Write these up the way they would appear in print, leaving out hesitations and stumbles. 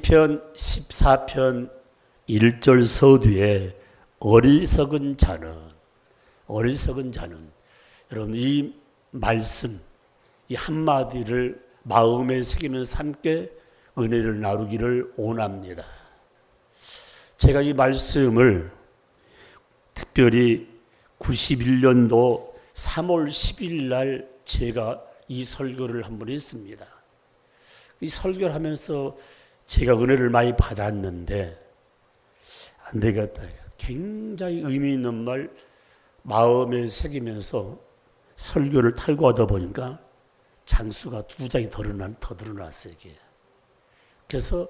시편 14편 1절 서두에 어리석은 자는 여러분 이 말씀 이 한마디를 마음에 새기면서 함께 은혜를 나누기를 원합니다. 제가 이 말씀을 특별히 91년도 3월 10일 날 제가 이 설교를 한번 했습니다. 이 설교를 하면서 제가 은혜를 많이 받았는데 안 되겠다. 굉장히 의미 있는 말 마음에 새기면서 설교를 탈구하다 보니까 장수가 2장이 더 드러났어요. 이게. 그래서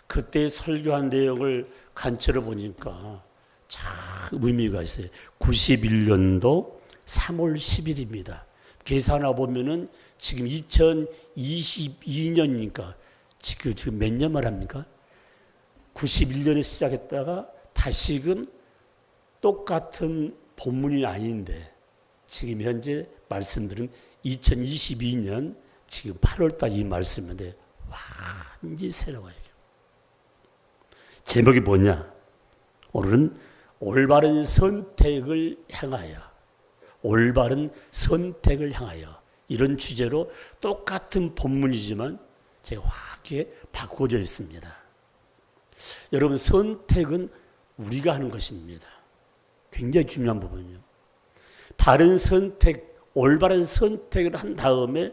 그때 설교한 내용을 간추려 보니까 참 의미가 있어요. 91년도 3월 10일입니다. 계산해 보면은 지금 2022년이니까 지금 몇 년 말합니까? 91년에 시작했다가 다시금 똑같은 본문이 아닌데 지금 현재 말씀들은 2022년 지금 8월달 이 말씀인데 완전히 새로워요. 제목이 뭐냐? 오늘은 올바른 선택을 향하여 이런 주제로 똑같은 본문이지만 제가 확하게 바꿔져 있습니다. 여러분 선택은 우리가 하는 것입니다. 굉장히 중요한 부분이요. 바른 선택, 올바른 선택을 한 다음에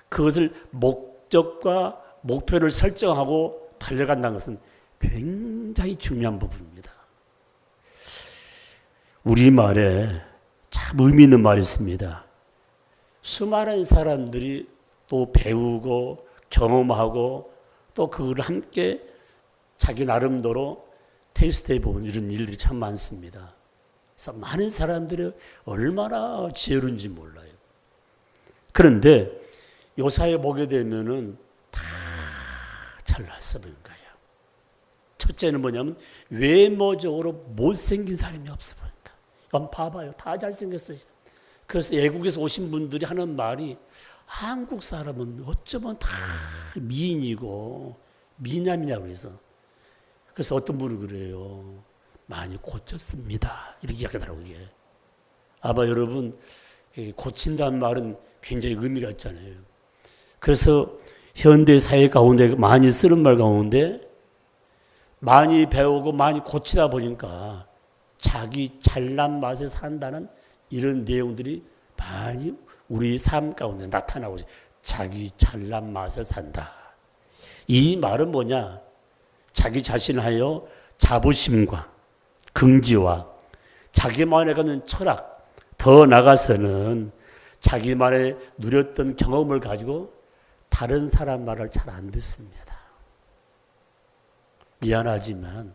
그것을 목적과 목표를 설정하고 달려간다는 것은 굉장히 중요한 부분입니다. 우리말에 참 의미 있는 말이 있습니다. 수많은 사람들이 또 배우고 경험하고 또 그걸 함께 자기 나름대로 테스트해 보는 이런 일들이 참 많습니다. 그래서 많은 사람들이 얼마나 지혜로운지 몰라요. 그런데 요사에 보게 되면은 다 잘났어 보인 거예요. 첫째는 뭐냐면 외모적으로 못생긴 사람이 없어 보니까. 한번 봐봐요. 다 잘생겼어요. 그래서 외국에서 오신 분들이 하는 말이 한국 사람은 어쩌면 다 미인이고 미남이냐고 해서 그래서 어떤 분은 그래요. 많이 고쳤습니다. 이렇게 이야기하더라고요. 이게. 아마 여러분 고친다는 말은 굉장히 의미가 있잖아요. 그래서 현대 사회 가운데 많이 쓰는 말 가운데 많이 배우고 많이 고치다 보니까 자기 잘난 맛에 산다는 이런 내용들이 많이 우리 삶 가운데 나타나고 있어요. 자기 잘난 맛에 산다. 이 말은 뭐냐? 자기 자신을 하여 자부심과 긍지와 자기만의 가는 철학, 더 나가서는 자기만의 누렸던 경험을 가지고 다른 사람 말을 잘 안 듣습니다. 미안하지만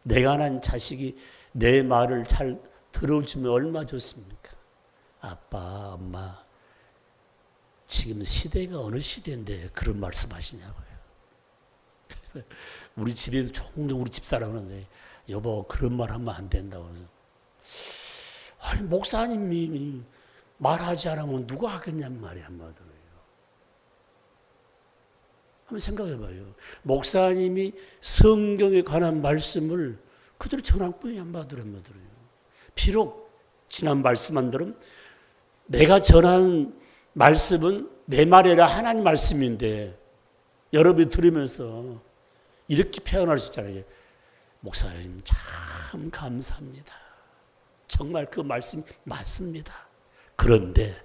내가 난 자식이 내 말을 잘 들어주면 얼마나 좋습니까? 아빠, 엄마, 지금 시대가 어느 시대인데 그런 말씀하시냐고요. 그래서 우리 집에서 종종 우리 집사람은 하는데 여보 그런 말 하면 안 된다고 해서 아니 목사님이 말하지 않으면 누가 하겠냐는 말이 한마디로 한번 생각해 봐요. 목사님이 성경에 관한 말씀을 그대로 전할 뿐이 한마디로. 비록 지난 말씀한대로 내가 전한 말씀은 내 말이 아니라 하나님 말씀인데 여러분이 들으면서 이렇게 표현할 수 있잖아요. 목사님 참 감사합니다. 정말 그 말씀 맞습니다. 그런데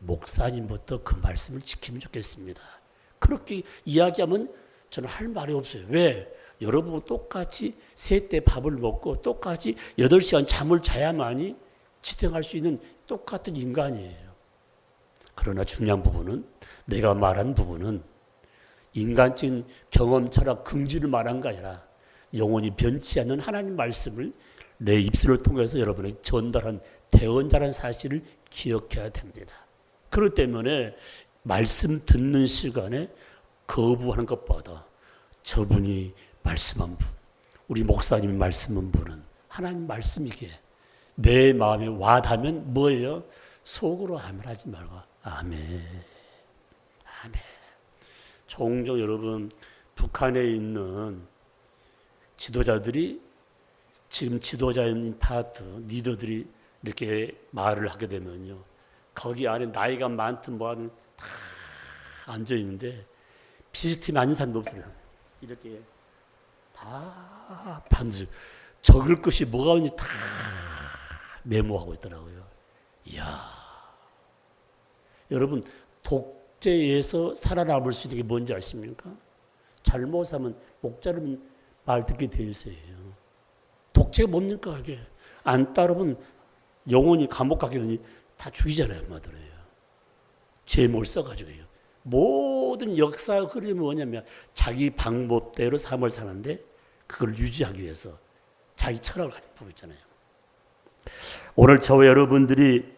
목사님부터 그 말씀을 지키면 좋겠습니다. 그렇게 이야기하면 저는 할 말이 없어요. 왜? 여러분 똑같이 세 때 밥을 먹고 똑같이 8시간 잠을 자야만이 지탱할 수 있는 똑같은 인간이에요. 그러나 중요한 부분은 내가 말한 부분은 인간적인 경험, 철학, 긍지를 말한 게 아니라 영원히 변치 않는 하나님 말씀을 내 입술을 통해서 여러분에게 전달한 대언자라는 사실을 기억해야 됩니다. 그렇기 때문에 말씀 듣는 시간에 거부하는 것보다 저분이 말씀한 분, 우리 목사님이 말씀한 분은 하나님 말씀이기에 내 마음에 와닿으면 뭐예요? 속으로 아멘 하지 말고 아멘. 종종 여러분 북한에 있는 지도자들이 지금 지도자인 파트 리더들이 이렇게 말을 하게 되면요, 거기 안에 나이가 많든 뭐하든 다 앉아 있는데 비스듬히 앉은 사람도 없어요. 이렇게 다 반드 적을 것이 뭐가 있는지 다 메모하고 있더라고요. 이야, 여러분, 독재에서 살아남을 수 있는 게 뭔지 아십니까? 잘못하면 목자르면 말 듣게 돼 있어요. 독재가 뭡니까 그게? 안 따르면 영원히 감옥 가게 되니 다 죽이잖아요, 엄마들이에요. 죄뭘 써가지고요. 모든 역사 흐름이 뭐냐면 자기 방법대로 삶을 사는데 그걸 유지하기 위해서 자기 철학을 가지고 있잖아요. 오늘 저와 여러분들이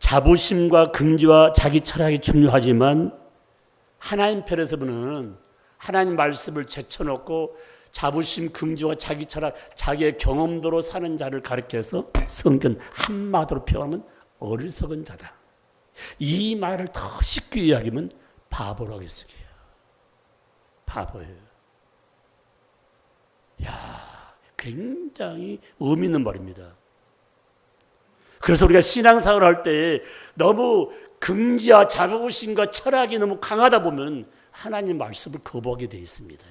자부심과 긍지와 자기 철학이 중요하지만 하나님 편에서 보는 하나님 말씀을 제쳐놓고 자부심, 긍지와 자기 철학, 자기의 경험도로 사는 자를 가리켜서 성경 한마디로 표현하면 어리석은 자다. 이 말을 더 쉽게 이야기하면 바보라고 했어요. 바보예요. 야, 굉장히 의미 있는 말입니다. 그래서 우리가 신앙생활을 할 때 너무 긍지와 자부심과 철학이 너무 강하다 보면 하나님 말씀을 거부하게 되어 있습니다.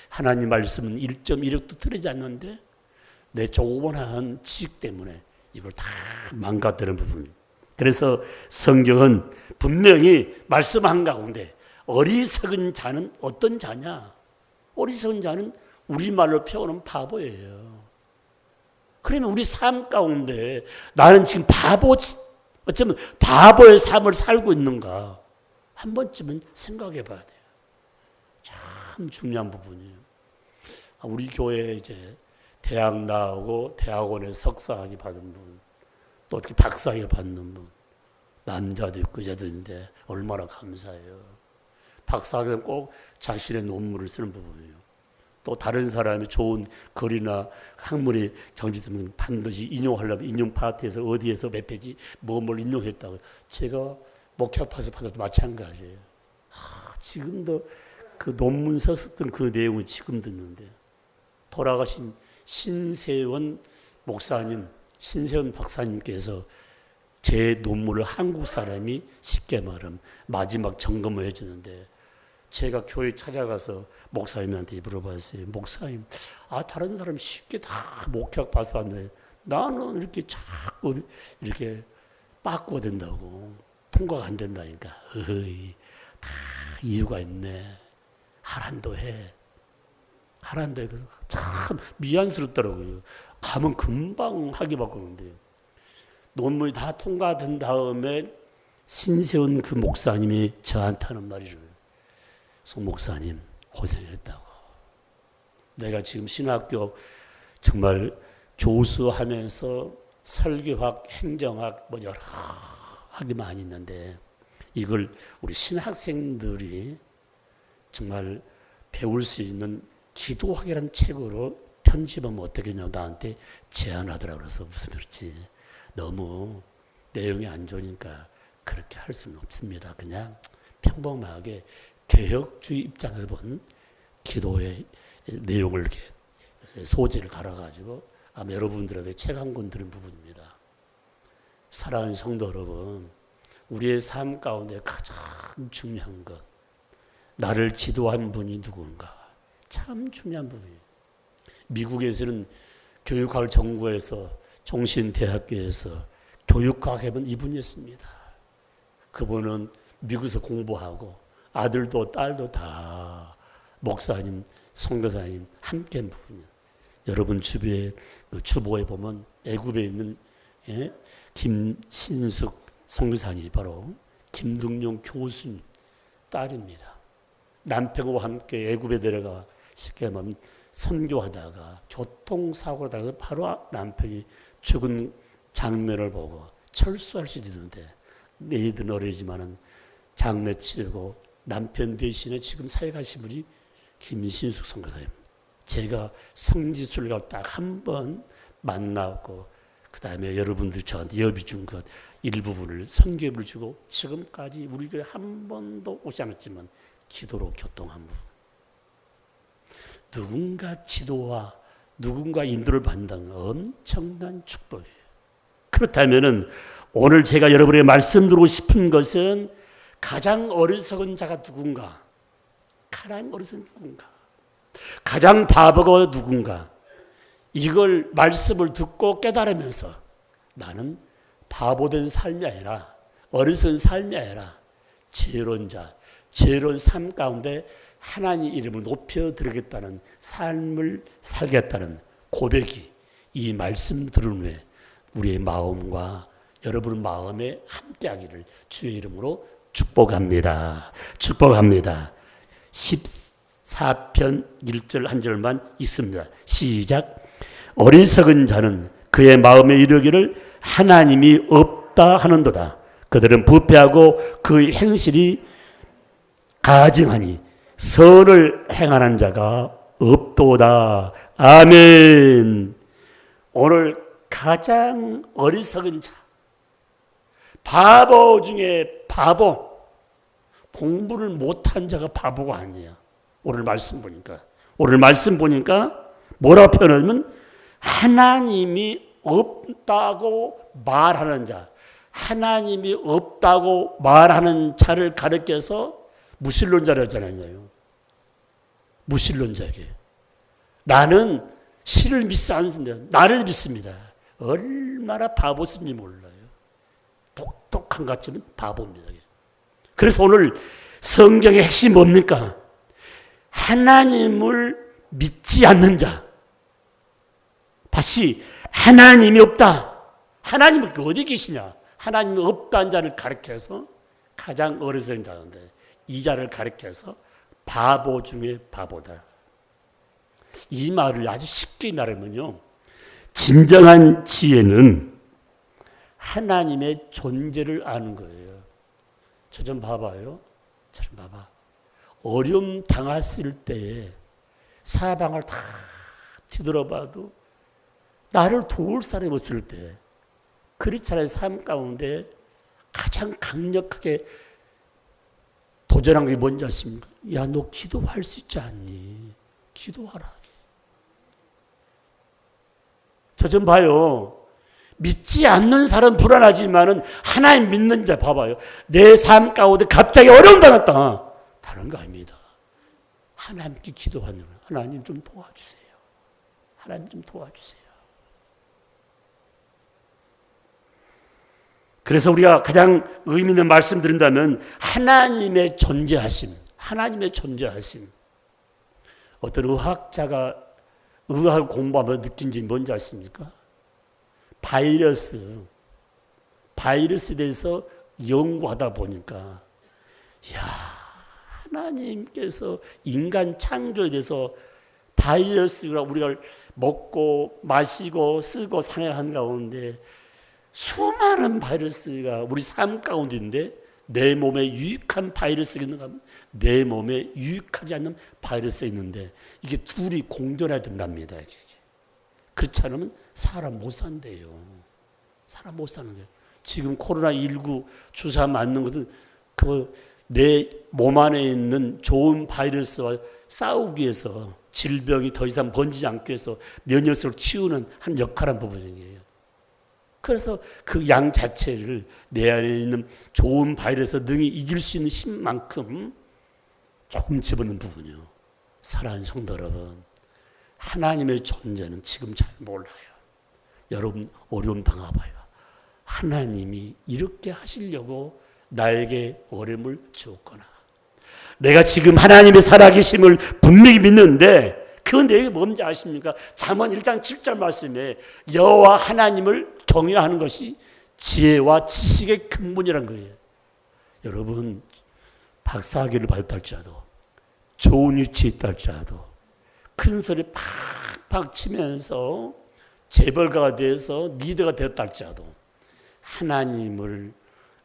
하나님 말씀은 1.16도 틀리지 않는데 내 조그만한 지식 때문에 이걸 다 망가뜨리는 부분. 그래서 성경은 분명히 말씀한 가운데 어리석은 자는 어떤 자냐? 어리석은 자는 우리말로 표현하면 바보예요. 그러면 우리 삶 가운데 나는 지금 어쩌면 바보의 삶을 살고 있는가? 한 번쯤은 생각해 봐야 돼요. 참 중요한 부분이에요. 우리 교회에 이제 대학 나오고 대학원에서 석사학위 받은 분, 또 이렇게 박사학위 받는 분, 남자도 있고 여자도 있는데 얼마나 감사해요. 박사학위는 꼭 자신의 논문을 쓰는 부분이에요. 또 다른 사람이 좋은 글이나 학문이 정지되면 반드시 인용하려면 인용 파트에서 어디에서 몇 페이지 뭘 인용했다고. 제가 목회파에서 받아도 마찬가지예요. 지금도 그 논문 썼던 그 내용은 지금 듣는데 돌아가신 신세원 목사님, 신세원 박사님께서 제 논문을 한국 사람이 쉽게 말하면 마지막 점검을 해주는데 제가 교회 찾아가서 목사님한테 물어봤어요. 목사님, 다른 사람 쉽게 다 목회학 봐서 왔는데 나는 이렇게 자꾸 이렇게 빠꾸가 된다고 통과가 안 된다니까. 다 이유가 있네. 하란도 해. 그래서 참 미안스럽더라고요. 가면 금방 학위 받고 오는데 논문이 다 통과된 다음에 신세운 그 목사님이 저한테 하는 말이를 송 목사님 고생했다고. 내가 지금 신학교 정말 교수하면서 설교학, 행정학 뭐 여러 학이 많이 있는데 이걸 우리 신학생들이 정말 배울 수 있는 기도학이라는 책으로 편집하면 어떻겠냐고 나한테 제안하더라고요. 그래서 무슨 말인지 너무 내용이 안 좋으니까 그렇게 할 수는 없습니다. 그냥 평범하게 개혁주의 입장에서 본 기도의 내용을 이렇게 소재를 달아가지고 아마 여러분들에게 책 한 권 드린 부분입니다. 사랑하는 성도 여러분, 우리의 삶 가운데 가장 중요한 것, 나를 지도한 분이 누군가, 참 중요한 부분이에요. 미국에서는 교육학을 전공해서 종신대학교에서 교육학 해본 이분이었습니다. 그분은 미국에서 공부하고 아들도 딸도 다 목사님, 선교사님 함께 한 부분이에요. 여러분 주변에 주보에 보면 애굽에 있는 김신숙 선교사님이 바로 김등용 교수님 딸입니다. 남편과 함께 애굽에 내려가 쉽게 말하면 선교하다가 교통사고를 당해서 바로 남편이 죽은 장면을 보고 철수할 수도 있는데 내일은 어리지만은 장례 치르고 남편 대신에 지금 사역하신 분이 김신숙 선교사님. 제가 성지순례를 딱 한 번 만나고 그 다음에 여러분들 저한테 여비 준 것 일부분을 선교비를 주고 지금까지 우리 교회 한 번도 오지 않았지만 기도로 교통한 부분. 누군가 지도와 누군가 인도를 받는 엄청난 축복이에요. 그렇다면 오늘 제가 여러분에게 말씀드리고 싶은 것은 가장 어리석은 자가 누군가? 가장 어리석은 누군가? 가장 바보가 누군가? 이걸 말씀을 듣고 깨달으면서 나는 바보된 삶이 아니라 어리석은 삶이 아니라 지혜로운 자, 지혜로운 삶 가운데 하나님 이름을 높여드리겠다는 삶을 살겠다는 고백이 이 말씀 들은 후에 우리의 마음과 여러분 마음에 함께하기를 주의 이름으로 축복합니다. 축복합니다. 14편 1절 한 절만 있습니다. 시작. 어리석은 자는 그의 마음에 이르기를 하나님이 없다 하는도다. 그들은 부패하고 그 행실이 가증하니 선을 행하는 자가 없도다. 아멘. 오늘 가장 어리석은 자, 바보 중에 바보, 공부를 못한 자가 바보가 아니야. 오늘 말씀 보니까 뭐라고 표현하면 하나님이 없다고 말하는 자, 하나님이 없다고 말하는 자를 가르쳐서 무신론자라잖아요. 무신론자에게 나는 신을 믿지 않습니다. 나를 믿습니다. 얼마나 바보인지 몰라요. 똑똑한 것 같지만 바보입니다. 그래서 오늘 성경의 핵심이 뭡니까? 하나님을 믿지 않는 자. 다시 하나님이 없다. 하나님은 어디 계시냐? 하나님이 없다는 자를 가르쳐서 가장 어리석은 자인데 이 자를 가르쳐서 바보 중에 바보다. 이 말을 아주 쉽게 말하면요. 진정한 지혜는 하나님의 존재를 아는 거예요. 저 좀 봐봐요. 저 좀 봐봐. 어려움 당했을 때에 사방을 다 뒤돌아봐도 나를 도울 사람이 없을 때 크리스찬의 삶 가운데 가장 강력하게 도전한 게 뭔지 아십니까? 야, 너 기도할 수 있지 않니? 기도하라. 저 좀 봐요. 믿지 않는 사람 불안하지만은 하나님 믿는 자 봐봐요. 내 삶 가운데 갑자기 어려움 당했다. 다른 거 아닙니다. 하나님께 기도하는 거예요. 하나님 좀 도와주세요. 하나님 좀 도와주세요. 그래서 우리가 가장 의미 있는 말씀 드린다면 하나님의 존재하심. 하나님의 존재하심. 어떤 의학자가 의학을 공부하면서 느낀 지 뭔지 아십니까? 바이러스에 대해서 연구하다 보니까 하나님께서 인간 창조에 대해서 바이러스가 우리가 먹고 마시고 쓰고 사는 가운데 수많은 바이러스가 우리 삶 가운데 있는데 내 몸에 유익한 바이러스가 있는가 하면 내 몸에 유익하지 않는 바이러스가 있는데 이게 둘이 공존해야 된답니다. 그렇지 않으면 사람 못 산대요. 사람 못 사는 거예요. 지금 코로나19 주사 맞는 것은 내 몸 안에 있는 좋은 바이러스와 싸우기 위해서 질병이 더 이상 번지지 않기 위해서 면역력을 키우는 한 역할한 부분이에요. 그래서 그 양 자체를 내 안에 있는 좋은 바이러스 등이 이길 수 있는 힘만큼 조금 집어넣는 부분이요. 사랑하는 성도 여러분, 하나님의 존재는 지금 잘 몰라요. 여러분 어려움 당해봐요. 하나님이 이렇게 하시려고 나에게 어려움을 주었거나 내가 지금 하나님의 살아계심을 분명히 믿는데 그건 내게 뭔지 아십니까? 잠언 1장 7절 말씀에 여호와 하나님을 경외하는 것이 지혜와 지식의 근본이라는 거예요. 여러분 박사학위를 받았다 할지라도 좋은 위치에 있다 할지라도 큰 소리 팍팍 치면서 재벌가가 돼서 리더가 되었다 할지라도 하나님을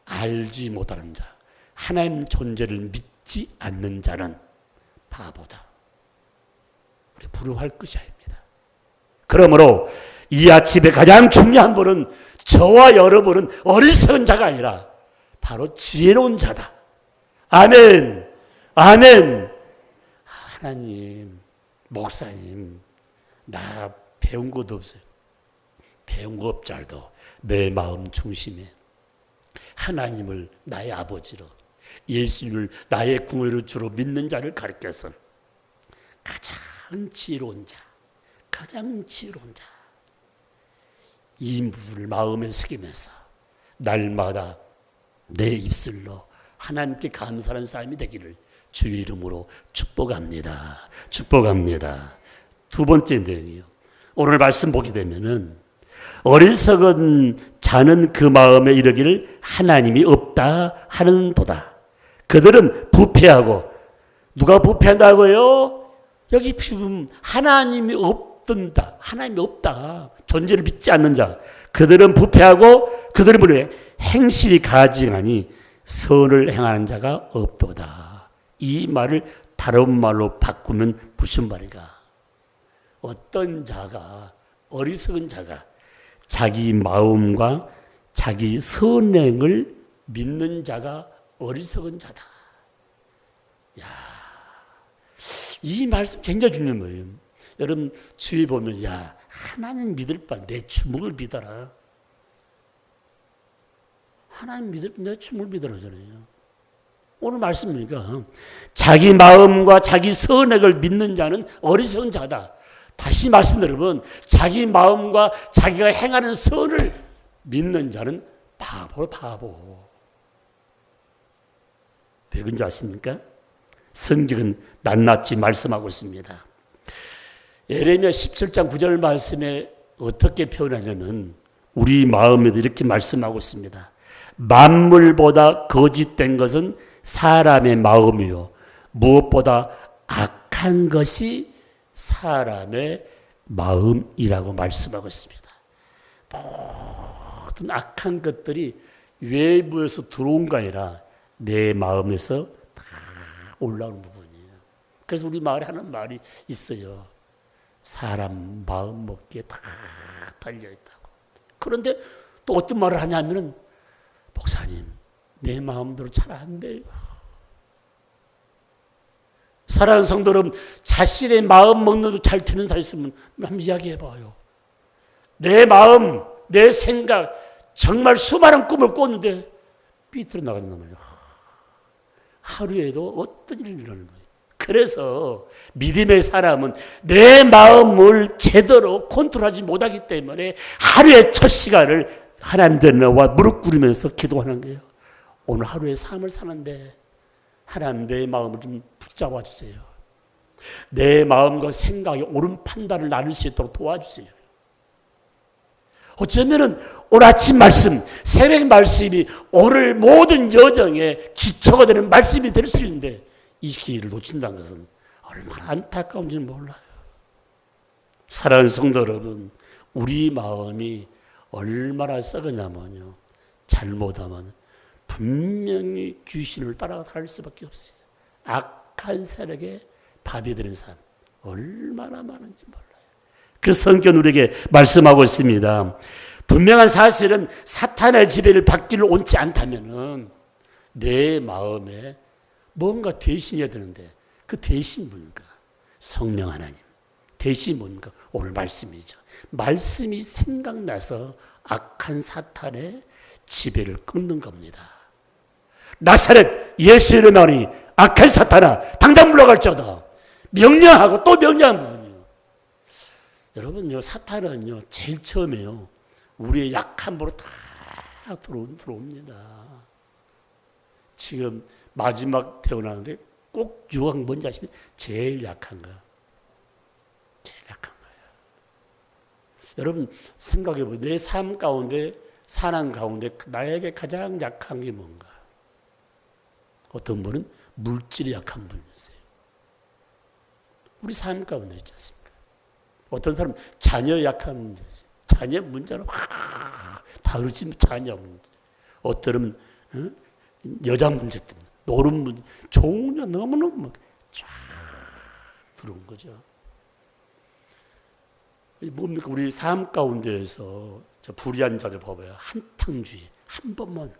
알지 못하는 자, 하나님 존재를 믿지 않는 자는 바보다. 우리 부러워할 것이 아닙니다. 그러므로 이 아침에 가장 중요한 분은 저와 여러분은 어리석은 자가 아니라 바로 지혜로운 자다. 아멘. 아멘. 하나님, 목사님, 나 배운 것도 없어요. 배운 거 없잘도 내 마음 중심에 하나님을 나의 아버지로, 예수를 나의 구원으로 주로 믿는 자를 가르쳐서 가장 지혜로운 자, 가장 지혜로운 자, 이 부분을 마음에 새기면서 날마다 내 입술로 하나님께 감사하는 삶이 되기를 주의 이름으로 축복합니다. 축복합니다. 두 번째 내용이요. 오늘 말씀 보게 되면은 어리석은 자는 그 마음에 이르기를 하나님이 없다 하는도다. 그들은 부패하고, 누가 부패한다고요? 여기 지금 하나님이 없던다. 하나님이 없다. 존재를 믿지 않는 자. 그들은 부패하고 그들은 뭐래? 행실이 가증하니 선을 행하는 자가 없도다. 이 말을 다른 말로 바꾸면 무슨 말인가? 어떤 자가, 어리석은 자가 자기 마음과 자기 선행을 믿는 자가 어리석은 자다. 야, 이 말씀 굉장히 중요한 거예요. 여러분 주위에 보면, 야, 하나님 믿을 바 내 주먹을 믿어라. 하나님 믿을 바 내 주먹을 믿어라잖아요. 오늘 말씀이니까 자기 마음과 자기 선행을 믿는 자는 어리석은 자다. 다시 말씀드리면 자기 마음과 자기가 행하는 선을 믿는 자는 바보. 왜 그런지 아십니까? 성경은 낱낱이 말씀하고 있습니다. 예레미야 17장 9절 말씀에 어떻게 표현하냐면 우리 마음에도 이렇게 말씀하고 있습니다. 만물보다 거짓된 것은 사람의 마음이요 무엇보다 악한 것이 사람의 마음이라고 말씀하고 있습니다. 모든 악한 것들이 외부에서 들어온 거 아니라 내 마음에서 다 올라오는 부분이에요. 그래서 우리 마을에 하는 말이 있어요. 사람 마음 먹기에 다 달려있다고. 그런데 또 어떤 말을 하냐면은, 목사님, 내 마음대로 잘 안 돼요. 사랑하는 성도 여러분, 자신의 마음 먹는 대로 잘 되는 사람 있으면 한번 이야기해봐요. 내 마음, 내 생각, 정말 수많은 꿈을 꿨는데 삐뚤어 나가는 거예요. 하루에도 어떤 일이 일어나는 거예요. 그래서 믿음의 사람은 내 마음을 제대로 컨트롤하지 못하기 때문에 하루의 첫 시간을 하나님께 나와 무릎 꿇으면서 기도하는 거예요. 오늘 하루의 삶을 사는데 하나님 내 마음을 좀 붙잡아 주세요. 내 마음과 생각이 옳은 판단을 나눌 수 있도록 도와주세요. 어쩌면은 오늘 아침 말씀, 새벽 말씀이 오늘 모든 여정의 기초가 되는 말씀이 될 수 있는데 이 기회를 놓친다는 것은 얼마나 안타까운지는 몰라요. 사랑하는 성도 여러분, 우리 마음이 얼마나 썩었냐면요, 잘못하면 분명히 귀신을 따라갈 수밖에 없어요. 악한 세력에 밥이 되는 사람 얼마나 많은지 몰라요. 그래서 성경 우리에게 말씀하고 있습니다. 분명한 사실은 사탄의 지배를 받기를 원치 않다면은 내 마음에 뭔가 대신해야 되는데 그 대신 뭔가? 성령 하나님. 대신 뭔가? 오늘 말씀이죠. 말씀이 생각나서 악한 사탄의 지배를 끊는 겁니다. 나사렛 예수 이름으로 악한 사탄아 당장 물러갈지어다. 명령하고 또 명령한 부분이에요. 여러분요, 사탄은요 제일 처음에요 우리의 약한 부로 다 들어옵니다. 지금 마지막 태어나는데 꼭 유학 뭔지 아시면 제일 약한 거야. 제일 약한 거예요. 여러분 생각해보세요. 내 삶 가운데, 사랑 가운데 나에게 가장 약한 게 뭔가? 어떤 분은 물질이 약한 분이 있어요. 우리 삶 가운데 있지 않습니까? 어떤 사람은 자녀 약한 문제 있어요. 자녀 문제는 다 그렇지만 자녀 문제. 어떤 사람은 여자 문제 때문에, 노름 문제, 종류 너무너무 쫙 들어온 거죠. 뭡니까? 우리 삶 가운데에서 저 불의한 자들 봐봐요. 한탕주의. 한 번만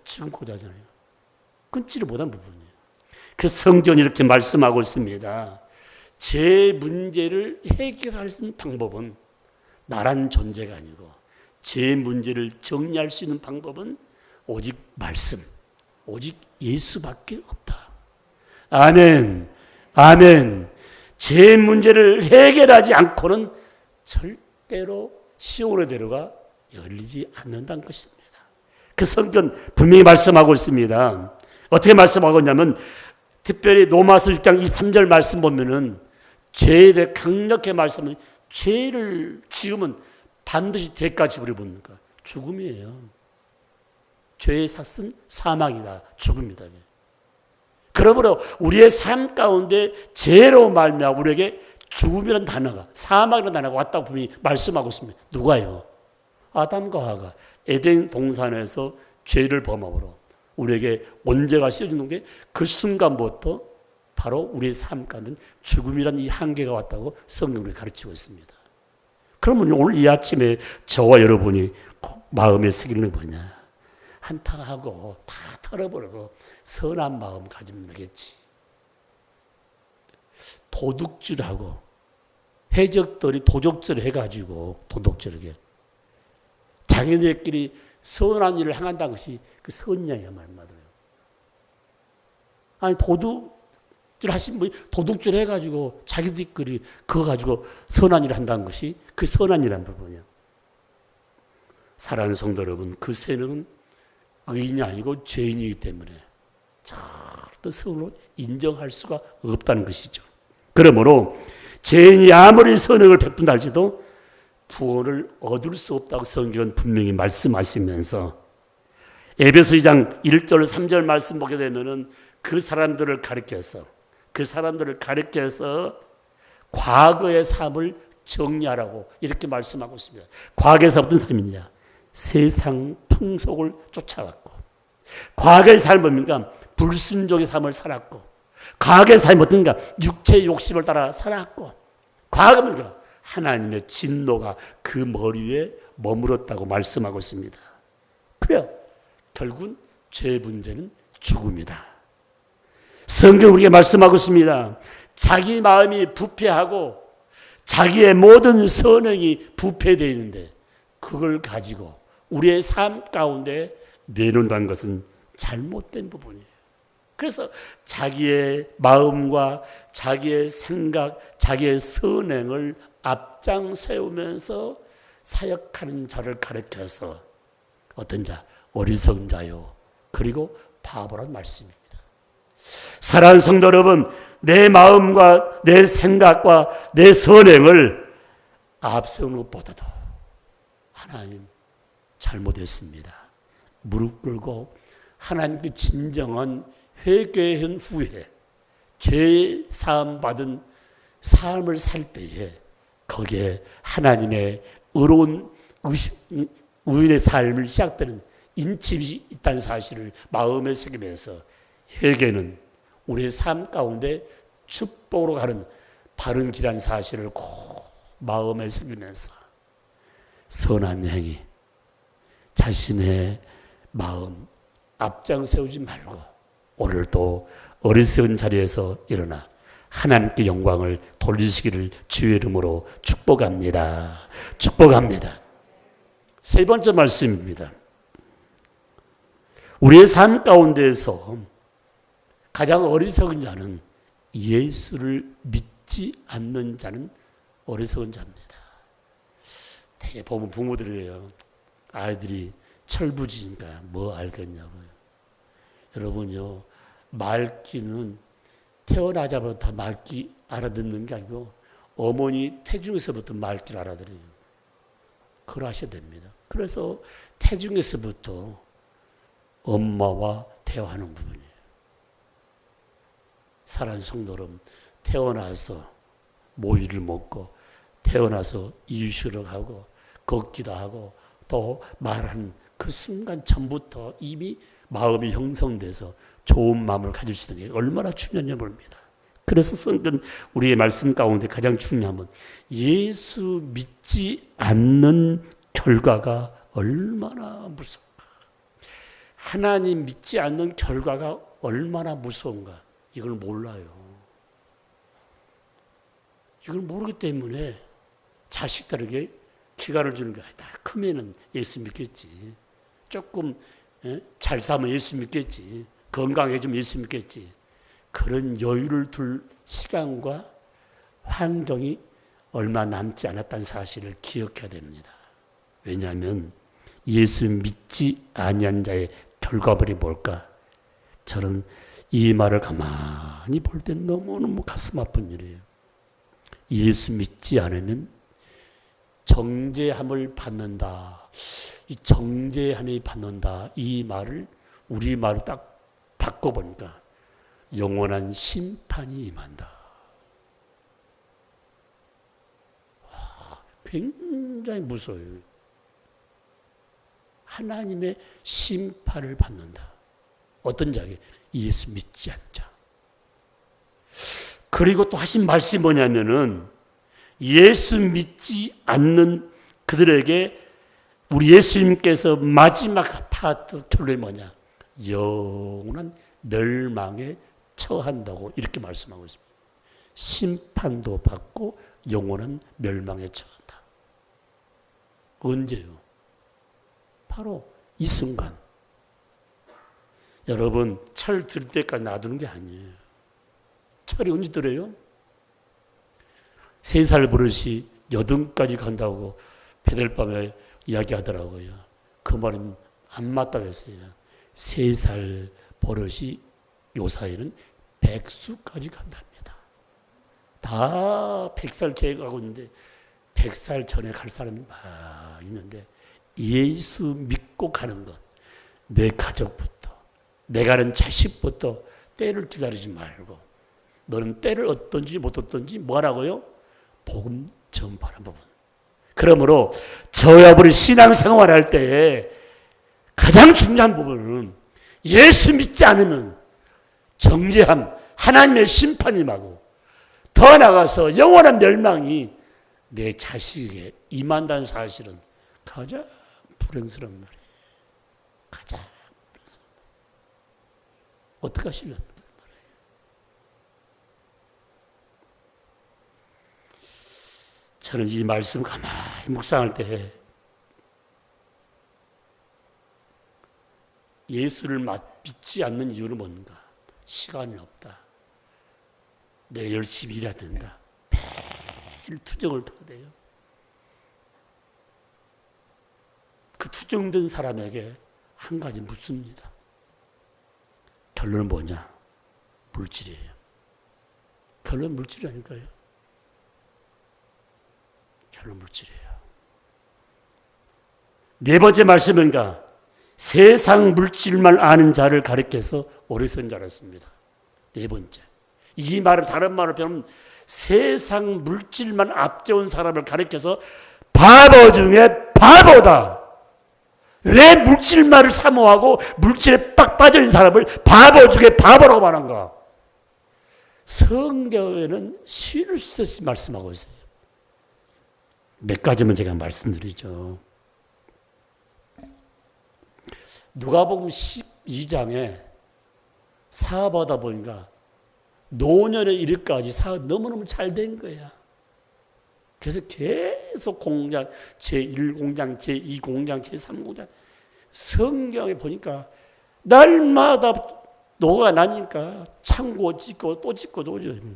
죽고 자잖아요. 끊지를 못한 부분이에요. 그 성경이 이렇게 말씀하고 있습니다. 제 문제를 해결할 수 있는 방법은 나란 존재가 아니고 제 문제를 정리할 수 있는 방법은 오직 말씀, 오직 예수밖에 없다. 아멘, 아멘. 제 문제를 해결하지 않고는 절대로 시온의 대로가 열리지 않는다는 것입니다. 그 성경 분명히 말씀하고 있습니다. 어떻게 말씀하고 있냐면 특별히 로마서 6장 23절 말씀 보면은 죄에 대해 강력하게 말씀은 죄를 지으면 반드시 대가 지불해 봅니까? 죽음이에요. 죄의 삭은 사망이다. 죽음이다. 그러므로 우리의 삶 가운데 죄로 말미암아 우리에게 죽음이라는 단어가, 사망이라는 단어가 왔다고 분명히 말씀하고 있습니다. 누가요? 아담과 하가 에덴 동산에서 죄를 범함으로 우리에게 원죄가 씌워진 게 그 순간부터 바로 우리의 삶 가운데 죽음이라는 이 한계가 왔다고 성경으로 가르치고 있습니다. 그러면 오늘 이 아침에 저와 여러분이 꼭 마음에 새기는 게 뭐냐? 한탕하고 다 털어버리고 선한 마음 가지면 되겠지. 도둑질하고 해적들이 도적질 해가지고 도둑질하게 자기네끼리 선한 일을 행한다는 것이 그 선량이야 말마다. 아니 도둑질 하신 분이 도둑질 해가지고 자기들끼리 그거 가지고 선한 일을 한다는 것이 그 선한 일이라는 부분이야. 사랑하는 성도 여러분, 그 죄는 의인이 아니고 죄인이기 때문에 절대 선으로 인정할 수가 없다는 것이죠. 그러므로 죄인이 아무리 선행을 베푼다 할지도 구원을 얻을 수 없다고 성경은 분명히 말씀하시면서 에베소 2장 1절 3절 말씀 보게 되면은 그 사람들을 가리켜서 과거의 삶을 정리하라고 이렇게 말씀하고 있습니다. 과거에서 어떤 삶이냐? 세상 풍속을 쫓아갔고 과거의 삶은 뭡니까? 불순종의 삶을 살았고 과거의 삶은 어떤가? 육체의 욕심을 따라 살았고 과거는 뭡니까? 하나님의 진노가 그 머리 위에 머물렀다고 말씀하고 있습니다. 그래요. 결국은 죄 문제는 죽음이다. 성경 우리에게 말씀하고 있습니다. 자기 마음이 부패하고 자기의 모든 선행이 부패되어 있는데 그걸 가지고 우리의 삶 가운데 내놓는다는 것은 잘못된 부분이에요. 그래서 자기의 마음과 자기의 생각, 자기의 선행을 앞장 세우면서 사역하는 자를 가르쳐서 어떤 자? 어리석은 자요. 그리고 바보란 말씀입니다. 사랑하는 성도 여러분, 내 마음과 내 생각과 내 선행을 앞세우는 것보다도 하나님 잘못했습니다. 무릎 꿇고 하나님께 진정한 회개한 후에 죄 사함 받은 삶을 살 때에 거기에 하나님의 의로운 의인의 삶을 시작되는 인칩이 있다는 사실을 마음에 새기면서 회개는 우리의 삶 가운데 축복으로 가는 바른 길한 사실을 꼭 마음에 새기면서 선한 행위, 자신의 마음 앞장 세우지 말고 오늘도 어리석은 자리에서 일어나 하나님께 영광을 돌리시기를 주의 이름으로 축복합니다. 축복합니다. 세 번째 말씀입니다. 우리의 삶 가운데에서 가장 어리석은 자는 예수를 믿지 않는 자는 어리석은 자입니다. 되게 보면 부모들이에요. 아이들이 철부지니까 뭐 알겠냐고요. 여러분요, 말귀는 태어나자마자 다 말귀 알아듣는 게 아니고 어머니 태중에서부터 말귀를 알아들어요. 그걸 하셔야 됩니다. 그래서 태중에서부터 엄마와 대화하는 부분이에요. 사랑하는 성도 여러분, 태어나서 모유를 먹고 태어나서 이유식을 하고 걷기도 하고 또 말하는 그 순간 전부터 이미 마음이 형성돼서 좋은 마음을 가질 수 있는 게 얼마나 중요한지 모릅니다. 그래서 성경 우리의 말씀 가운데 가장 중요한 건 예수 믿지 않는 결과가 얼마나 무서운가. 하나님 믿지 않는 결과가 얼마나 무서운가. 이걸 몰라요. 이걸 모르기 때문에 자식들에게 기간을 주는 거야. 나 크면은 예수 믿겠지. 조금 잘 살면 예수 믿겠지. 건강해지면 예수 믿겠지. 그런 여유를 둘 시간과 환경이 얼마 남지 않았다는 사실을 기억해야 됩니다. 왜냐하면 예수 믿지 아니한 자의 결과물이 뭘까? 저는 이 말을 가만히 볼 때 너무너무 가슴 아픈 일이에요. 예수 믿지 않으면 정죄함을 받는다. 이 정죄함이 받는다. 이 말을 우리말로 딱 바꿔보니까 영원한 심판이 임한다. 굉장히 무서워요. 하나님의 심판을 받는다. 어떤 자에게? 예수 믿지 않는 자. 그리고 또 하신 말씀이 뭐냐면은 예수 믿지 않는 그들에게 우리 예수님께서 마지막 파트 결론이 뭐냐? 영원한 멸망에 처한다고 이렇게 말씀하고 있습니다. 심판도 받고 영원한 멸망에 처한다. 언제요? 바로 이 순간. 여러분, 철 들 때까지 놔두는 게 아니에요. 철이 언제 들어요? 3살 버릇이 여든까지 간다고 배들밤에 이야기하더라고요. 그 말은 안 맞다고 했어요. 3살 버릇이 요 사이는 100수까지 간답니다. 다 100살 계획하고 있는데 100살 전에 갈 사람이 많이 있는데 예수 믿고 가는 것, 내 가족부터, 내가 아는 자식부터 때를 기다리지 말고 너는 때를 어떤지 못 어떤지 뭐하라고요? 복음 전파하는 부분. 그러므로 저와 우리 신앙생활 할 때에 가장 중요한 부분은 예수 믿지 않으면 정죄함, 하나님의 심판이 임하고 더 나아가서 영원한 멸망이 내 자식에게 임한다는 사실은 가장 불행스러운 말이에요. 가장 불행스러운 말이에요. 어떻게 하시려는 말이에요. 저는 이 말씀 가만히 묵상할 때 예수를 믿지 않는 이유는 뭔가? 시간이 없다. 내가 열심히 일해야 된다. 매일 투정을 타야 돼요. 그 투정된 사람에게 한 가지 묻습니다. 결론은 뭐냐? 물질이에요. 결론은 물질이 아닐까요? 결론 물질이에요. 네 번째 말씀은가? 세상 물질만 아는 자를 가리켜서 어리석은 자였습니다. 네 번째. 이 말을 다른 말로 표현하면 세상 물질만 앞세운 사람을 가리켜서 바보 중에 바보다. 왜 물질만을 사모하고 물질에 빡 빠져있는 사람을 바보 중에 바보라고 말한가? 성경에는 실수없이 말씀하고 있어요. 몇 가지만 제가 말씀드리죠. 누가복음 12장에 사업하다 보니까 노년에 이르기까지 사업 너무너무 잘 된 거야. 그래서 계속 공장, 제1공장, 제2공장, 제3공장. 성경에 보니까 날마다 노가 나니까 창고 짓고 또 짓고 또 짓고.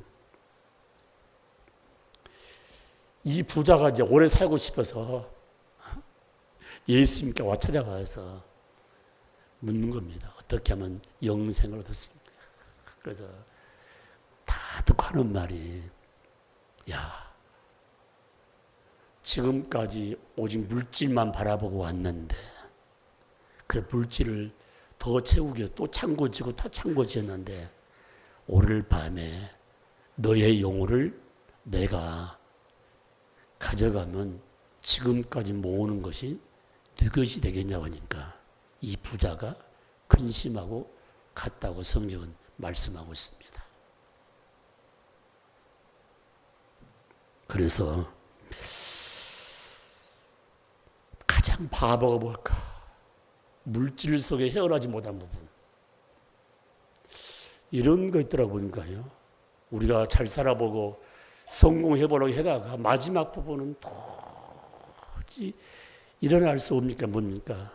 이 부자가 이제 오래 살고 싶어서 예수님께 와 찾아가서 묻는 겁니다. 어떻게 하면 영생을 얻었습니까? 그래서 다 듣고 하는 말이, 야, 지금까지 오직 물질만 바라보고 왔는데, 그래 물질을 더 채우기 위해서 또 창고 짓고 다 창고 지었는데, 오늘 밤에 너의 영혼을 내가 가져가면 지금까지 모으는 것이 네 것이 되겠냐고 하니까 이 부자가 근심하고 갔다고 성경은 말씀하고 있습니다. 그래서 가장 바보가 뭘까? 물질 속에 헤어나지 못한 부분. 이런 거 있더라고 보니까요. 우리가 잘 살아보고 성공해보려고 해다가 마지막 부분은 도저히 일어날 수 없니까 뭡니까?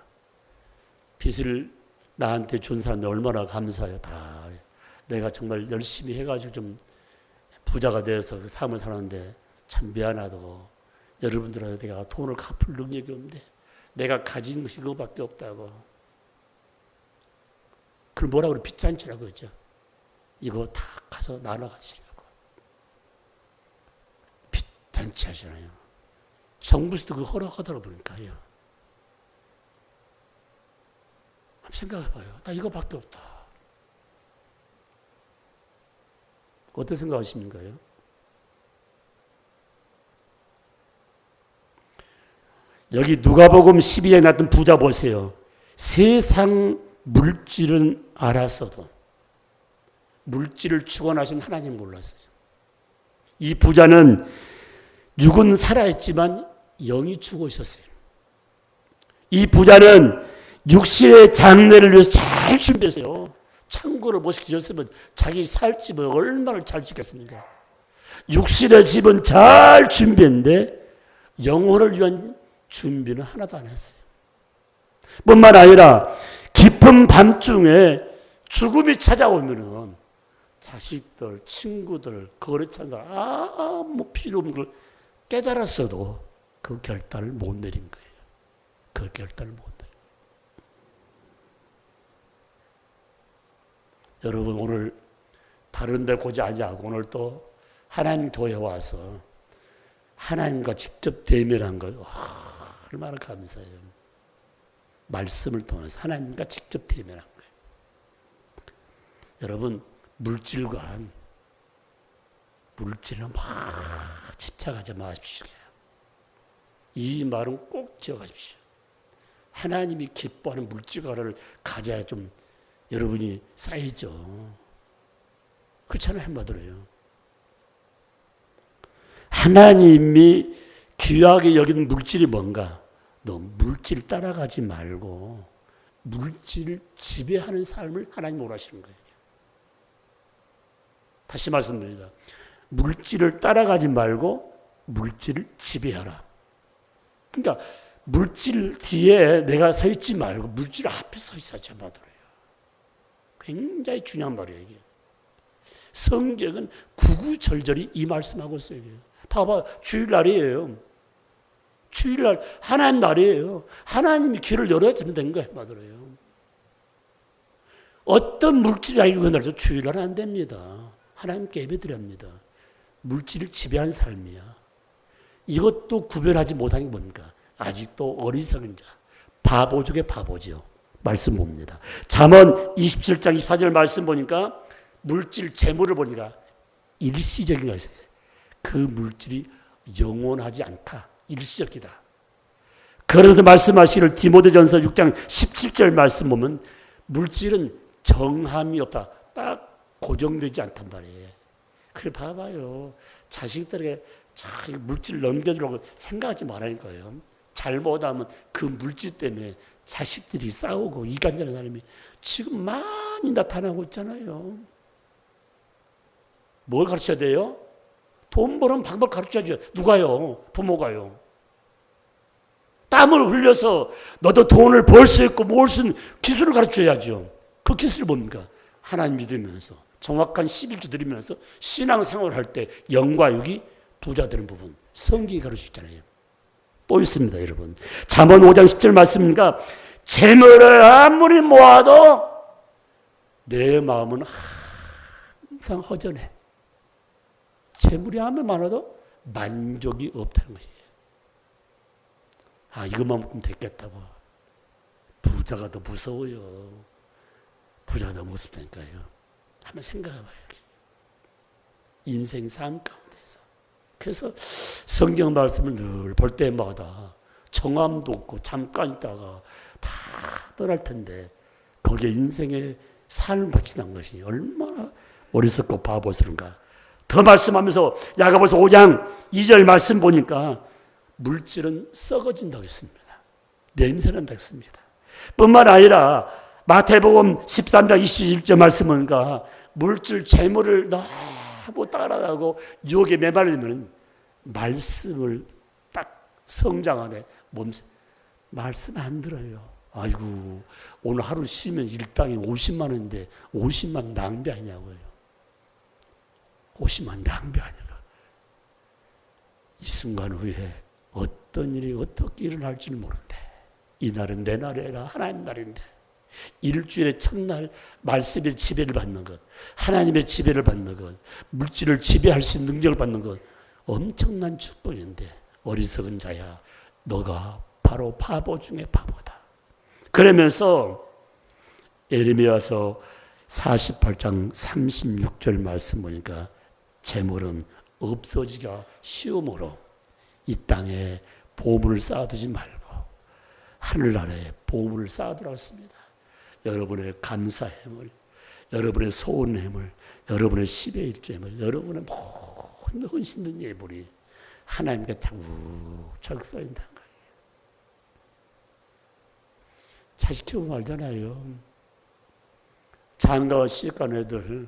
빚을 나한테 준 사람이 얼마나 감사해요. 다 내가 정말 열심히 해가지고 좀 부자가 돼서 그 삶을 사는데 참 미안하다고. 여러분들한테 내가 돈을 갚을 능력이 없는데 내가 가진 것이 그거밖에 없다고. 그럼 뭐라고 그래? 빚잔치라고 그러죠. 이거 다 가서 나눠가시려고. 빚잔치 하시나요? 정부에서도 그거 허락하더라고 보니까요. 한번 생각해봐요. 나 이거밖에 없다. 어떤 생각하십니까요? 여기 누가복음 12장에 나왔던 부자 보세요. 세상 물질은 알았어도 물질을 축원하신 하나님 몰랐어요. 이 부자는 육은 살아있지만 영이 죽어 있었어요. 이 부자는 육신의 장래를 위해서 잘 준비했어요. 창고를 못 지었으면 자기 살 집을 얼마나 잘 짓겠습니까? 육신의 집은 잘 준비했는데 영혼을 위한 준비는 하나도 안 했어요. 뿐만 아니라 깊은 밤중에 죽음이 찾아오면은 자식들, 친구들, 거래처들 아무 필요 없는 걸 깨달았어도 그 결단을 못 내린 거예요. 그 결단을 못 내린 거예요. 여러분 오늘 다른 데 고지 아니하고 오늘 또 하나님 교회에 와서 하나님과 직접 대면한 걸 얼마나 감사해요. 말씀을 통해서 하나님과 직접 대면한 거예요. 여러분 물질에 막 집착하지 마십시오. 이 말은 꼭 지어가십시오. 하나님이 기뻐하는 물질과를 가져야 좀 여러분이 쌓이죠. 그렇잖아요. 한마디로요. 하나님이 귀하게 여기는 물질이 뭔가? 너 물질 따라가지 말고 물질을 지배하는 삶을 하나님 원하시는 거예요. 다시 말씀드립니다. 물질을 따라가지 말고 물질을 지배하라. 그러니까 물질 뒤에 내가 서 있지 말고 물질 앞에 서 있어야 말이에요. 굉장히 중요한 말이에요. 이게. 성경은 구구절절히 이 말씀하고 있어요. 봐봐, 주일날이에요. 주일날 하나님 날이에요. 하나님이 길을 열어야 되는 거예요. 말이에요. 어떤 물질이 아니고 그날도 주일날은 안 됩니다. 하나님께 예배드려야 합니다. 물질을 지배한 삶이야. 이것도 구별하지 못한 게 뭡니까? 아직도 어리석은 자, 바보 중에 바보죠. 말씀 봅니다. 잠언 27장 24절 말씀 보니까 물질, 재물을 보니까 일시적인 것이에요. 그 물질이 영원하지 않다. 일시적이다. 그래서 말씀하시기를 디모데전서 6장 17절 말씀 보면 물질은 정함이 없다. 딱 고정되지 않단 말이에요. 그래 봐봐요. 자식들에게 물질 넘겨주려고 생각하지 말라니까요. 잘못하면 그 물질 때문에 자식들이 싸우고 이간질하는 사람이 지금 많이 나타나고 있잖아요. 뭘 가르쳐야 돼요? 돈 버는 방법 가르쳐야죠. 누가요? 부모가요. 땀을 흘려서 너도 돈을 벌 수 있고 모을 수 있는 기술을 가르쳐야죠. 그 기술이 뭡니까? 하나님 믿으면서 정확한 11조 드리면서 신앙생활을 할 때 영과 육이 부자 되는 부분 성경이 가르치잖아요. 또 있습니다, 여러분. 잠언 5장 10절 말씀이니까 재물을 아무리 모아도 내 마음은 항상 허전해. 재물이 아무리 많아도 만족이 없다는 것이에요. 이것만 먹으면 됐겠다고. 부자가 더 무서워요. 부자가 더 무섭다니까요. 한번 생각해봐요. 인생 삶 가운데서. 그래서 성경 말씀을 늘 볼 때마다 정함도 없고 잠깐 있다가 다 떠날 텐데 거기에 인생의 삶을 바치는 것이 얼마나 어리석고 바보스러운가. 더 말씀하면서 야고보서 5장 2절 말씀 보니까 물질은 썩어진다고 했습니다. 냄새난다고 했습니다. 뿐만 아니라 마태복음 13장 21절 말씀 보니까 물질, 재물을 너무 따라가고 유혹에 매달리면 말씀을 딱 성장 안에 말씀 안 들어요. 아이고, 오늘 하루 쉬면 일당이 50만 원인데 50만 낭비 아니냐고요. 50만 낭비 아니라. 이 순간 후에 어떤 일이 어떻게 일어날지 모른대. 이 날은 내 날이 아니라 하나님 날인데, 일주일의 첫날 말씀의 지배를 받는 것, 하나님의 지배를 받는 것, 물질을 지배할 수 있는 능력을 받는 것, 엄청난 축복인데, 어리석은 자야, 너가 바로 바보 중에 바보다. 그러면서 예레미야서 48장 36절 말씀 보니까 재물은 없어지기가 쉬우므로 이 땅에 보물을 쌓아두지 말고 하늘나라에 보물을 쌓아두라고 했습니다. 여러분의 감사함을, 여러분의 소원함을, 여러분의 10의 1조함을, 여러분의 모든 헌신된 예물이 하나님께 차곡차곡 쌓인다는 거예요. 자식 키우고 말잖아요. 장가와 시집간 애들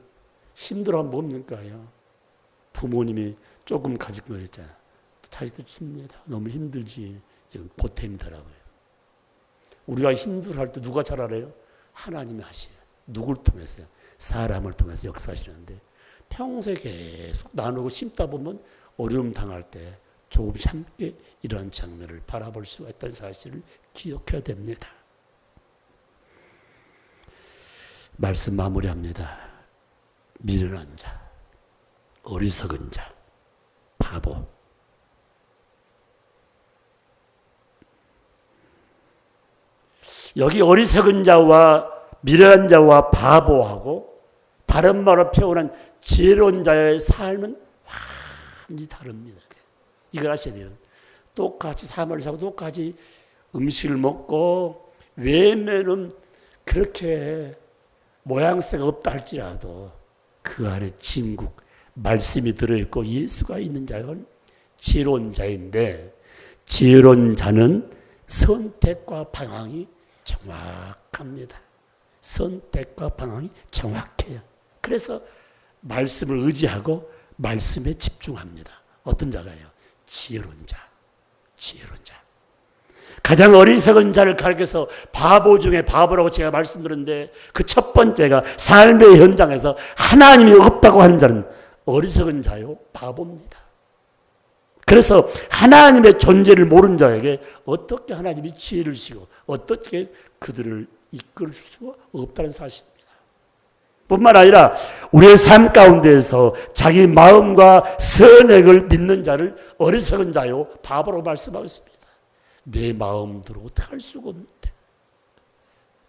힘들어하면 뭡니까요? 부모님이 조금 가진 거 있잖아요. 자식도 줍니다. 너무 힘들지. 지금 보탬더라고요. 우리가 힘들어할 때 누가 잘 알아요? 하나님이 하셔요. 누굴 통해서요? 사람을 통해서 역사하시는데 평소에 계속 나누고 심다 보면 어려움 당할 때 조금씩 함께 이러한 장면을 바라볼 수가 있다는 사실을 기억해야 됩니다. 말씀 마무리합니다. 미련한 자, 어리석은 자, 바보. 여기 어리석은 자와 미련한 자와 바보하고 다른 말로 표현한 지혜로운 자의 삶은 완전히 다릅니다. 이걸 아셔야 돼요. 똑같이 삶을 사고 똑같이 음식을 먹고 외면은 그렇게 모양새가 없다 할지라도 그 안에 진국, 말씀이 들어있고 예수가 있는 자는 지혜로운 자인데, 지혜로운 자는 선택과 방향이 정확합니다. 선택과 방향이 정확해요. 그래서 말씀을 의지하고 말씀에 집중합니다. 어떤 자가요? 지혜로운 자. 지혜로운 자. 가장 어리석은 자를 가리켜서 바보 중에 바보라고 제가 말씀드렸는데, 그 첫 번째가 삶의 현장에서 하나님이 없다고 하는 자는 어리석은 자요, 바보입니다. 그래서 하나님의 존재를 모르는 자에게 어떻게 하나님이 지혜를 주시고 어떻게 그들을 이끌 수가 없다는 사실입니다. 뿐만 아니라 우리의 삶 가운데에서 자기 마음과 선행을 믿는 자를 어리석은 자요, 바보로 말씀하고 있습니다. 내 마음대로 어떻게 할 수가 없는데,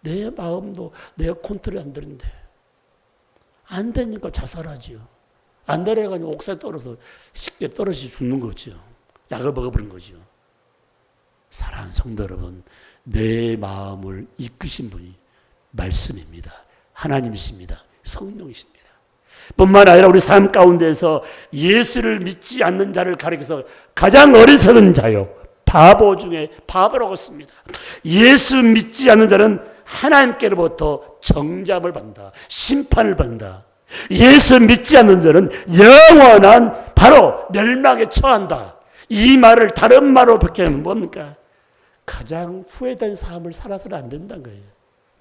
내 마음도 내가 컨트롤 안 되는데, 안 되니까 자살하지요. 안 되려가지고 옥상에 떨어서 쉽게 떨어져 죽는 거죠. 약을 먹어버린 거죠. 사랑하는 성도 여러분, 내 마음을 이끄신 분이 말씀입니다. 하나님이십니다. 성령이십니다. 뿐만 아니라 우리 삶 가운데서 예수를 믿지 않는 자를 가리켜서 가장 어리석은 자요, 바보 중에 바보라고 씁니다. 예수 믿지 않는 자는 하나님께로부터 정죄함을 받는다. 심판을 받는다. 예수 믿지 않는 자는 영원한 바로 멸망에 처한다. 이 말을 다른 말로 바뀌면 뭡니까? 가장 후회된 삶을 살아서는 안 된다는 거예요.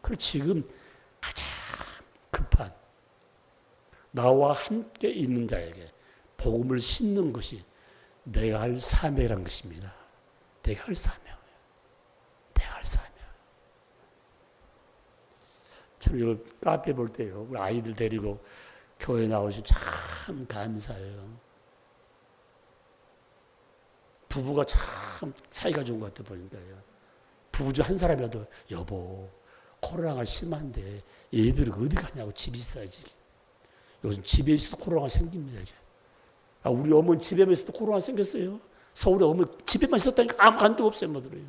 그리고 지금 가장 급한 나와 함께 있는 자에게 복음을 싣는 것이 내가 할 사명이라는 것입니다. 내가 할 사명. 내가 할 사명. 참 이거 카페 볼 때요, 아이들 데리고 교회 나오시면 참 감사해요. 부부가 참 사이가 좋은 것 같아 보니까요. 부부 중 한 사람이라도 여보, 코로나가 심한데 얘들이 어디 가냐고, 집이 있어야지. 요즘 집에 있어도 코로나가 생깁니다. 우리 어머니 집에만 있어도 코로나 생겼어요. 서울에 어머니 집에만 있었다니까 아무 간도 없어요, 뭐들어요.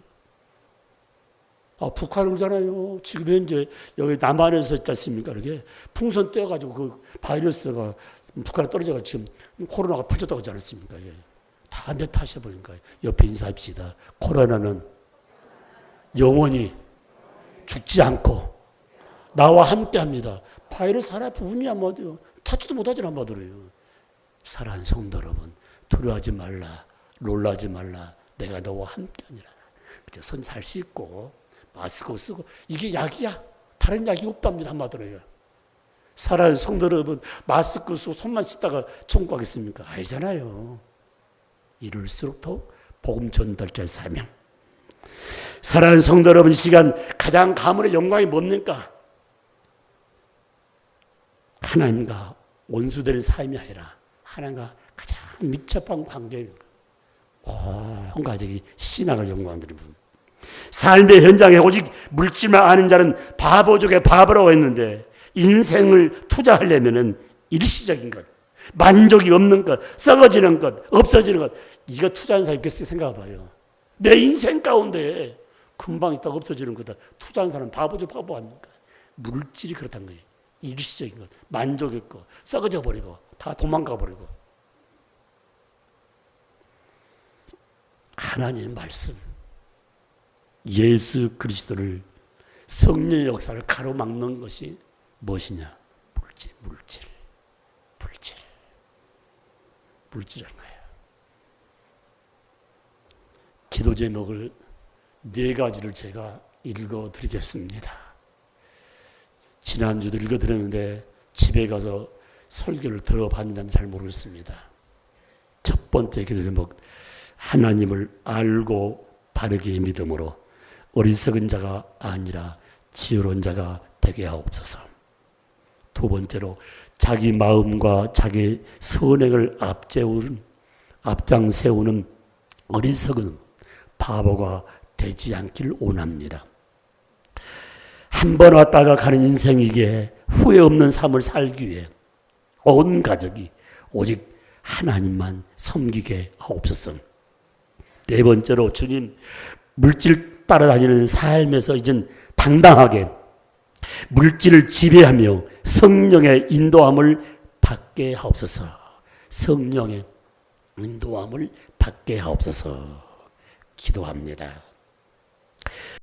북한은 그러잖아요. 지금 현재 여기 남한에서 있지 않습니까? 이렇게 풍선 떼어가지고 그 바이러스가 북한에 떨어져가지고 지금 코로나가 퍼졌다고 하지 않았습니까? 예. 다 내 탓이야 보니까. 옆에 인사합시다. 코로나는 영원히 죽지 않고 나와 함께 합니다. 바이러스 하나 부분이야 뭐 찾지도 못하지 않아요. 사랑하는 성도 여러분, 두려워하지 말라, 놀라지 말라. 내가 너와 함께 하니라. 손 잘 씻고 마스크 쓰고 이게 약이야. 다른 약이 없답니다. 한마디로요. 사랑하는 성도 여러분, 마스크 쓰고 손만 씻다가 천국 가겠습니까? 아니잖아요. 이럴수록 더 복음 전달자의 사명. 사랑하는 성도 여러분, 이 시간 가장 가문의 영광이 뭡니까? 하나님과 원수되는 삶이 아니라 하나님과 가장密접한 관계입니다. 온 가족이 신앙을 영광드리는 분. 삶의 현장에 오직 물질만 아는 자는 바보 중에 바보라고 했는데, 인생을 투자하려면은 일시적인 것, 만족이 없는 것, 썩어지는 것, 없어지는 것, 이거 투자하는 사람이 있겠어요? 생각해봐요. 내 인생 가운데 금방 있다가 없어지는 거다. 투자하는 사람은 바보죠, 바보 아닙니까? 물질이 그렇다는 거예요. 일시적인 것, 만족이 없고, 썩어져 버리고, 다 도망가 버리고. 하나님의 말씀, 예수 그리스도를, 성령의 역사를 가로막는 것이 무엇이냐? 물질이라는 거예요. 기도 제목을 4가지를 제가 읽어드리겠습니다. 지난주도 읽어드렸는데 집에 가서 설교를 들어봤는지 잘 모르겠습니다. 첫 번째 기도 제목, 하나님을 알고 바르게 믿음으로 어리석은 자가 아니라 지혜로운 자가 되게 하옵소서. 두 번째로, 자기 마음과 자기 선행을 앞장 세우는 어리석은 바보가 되지 않기를 원합니다. 한 번 왔다가 가는 인생이기에 후회 없는 삶을 살기 위해 온 가족이 오직 하나님만 섬기게 하옵소서. 네 번째로, 주님, 물질 따라다니는 삶에서 이젠 당당하게 물질을 지배하며 성령의 인도함을 받게 하옵소서. 성령의 인도함을 받게 하옵소서. 기도합니다.